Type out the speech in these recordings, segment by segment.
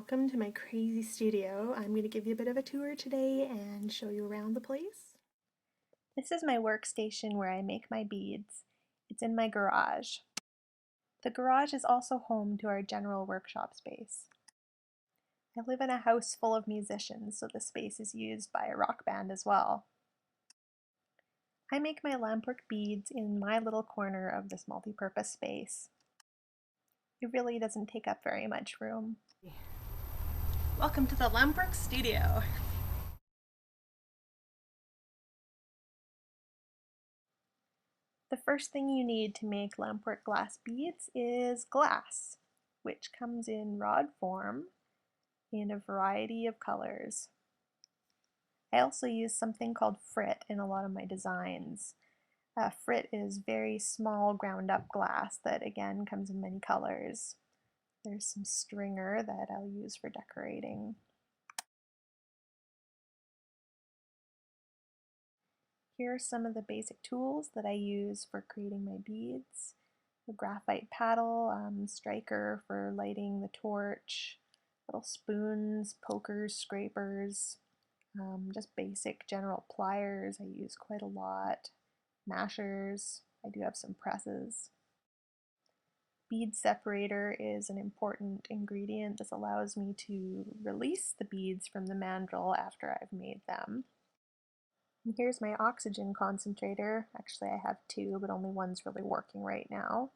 welcome to my crazy studio. I'm going to give you a bit of a tour today and show you around the place. This is my workstation where I make my beads. It's in my garage. The garage is also home to our general workshop space. I live in a house full of musicians, so the space is used by a rock band as well. I make my Lampwork beads in my little corner of this multi-purpose space. It really doesn't take up very much room. Welcome to the Lampwork studio. The first thing you need to make Lampwork glass beads is glass, which comes in rod form in a variety of colors. I also use something called frit in a lot of my designs. Frit is very small ground up glass that again comes in many colors. There's some stringer that I'll use for decorating. Here are some of the basic tools that I use for creating my beads. A graphite paddle, striker for lighting the torch, little spoons, pokers, scrapers, just basic general pliers I use quite a lot, mashers, I do have some presses. Bead separator is an important ingredient. This allows me to release the beads from the mandrel after I've made them. And here's my oxygen concentrator. Actually, I have two, but only one's really working right now.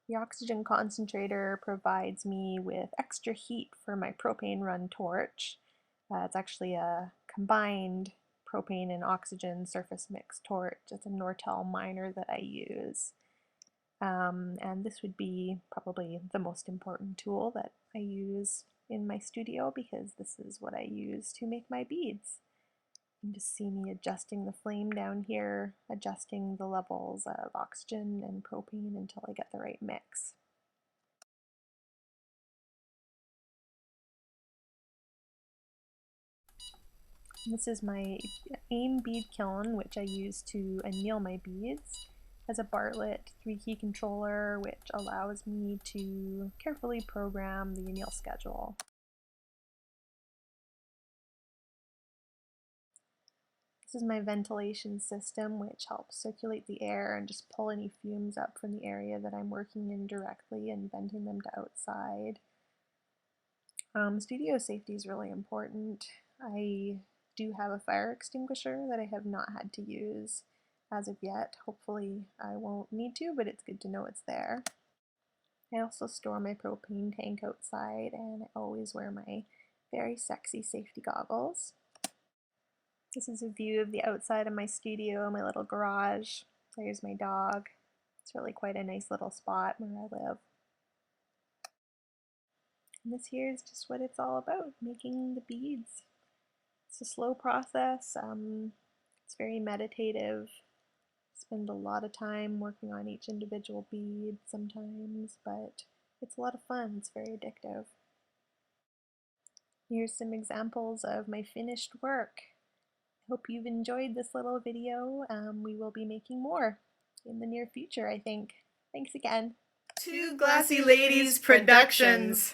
The oxygen concentrator provides me with extra heat for my propane run torch. It's actually a combined propane and oxygen surface mix torch. It's a Nortel miner that I use. And this would be probably the most important tool that I use in my studio because this is what I use to make my beads. You can just see me adjusting the flame down here, adjusting the levels of oxygen and propane until I get the right mix. This is my AIM bead kiln, which I use to anneal my beads. It has a Bartlett 3-key controller, which allows me to carefully program the anneal schedule. This is my ventilation system, which helps circulate the air and just pull any fumes up from the area that I'm working in directly and venting them to outside. Studio safety is really important. I do have a fire extinguisher that I have not had to use as of yet. Hopefully I won't need to, but it's good to know it's there. I also store my propane tank outside, and I always wear my very sexy safety goggles. This is a view of the outside of my studio, my little garage. There's my dog. It's really quite a nice little spot where I live. And this here is just what it's all about, making the beads. It's a slow process. It's very meditative. I spend a lot of time working on each individual bead sometimes, but it's a lot of fun. It's very addictive. Here's some examples of my finished work. Hope you've enjoyed this little video. We will be making more in the near future, I think. Thanks again. Two Glassy Ladies Productions.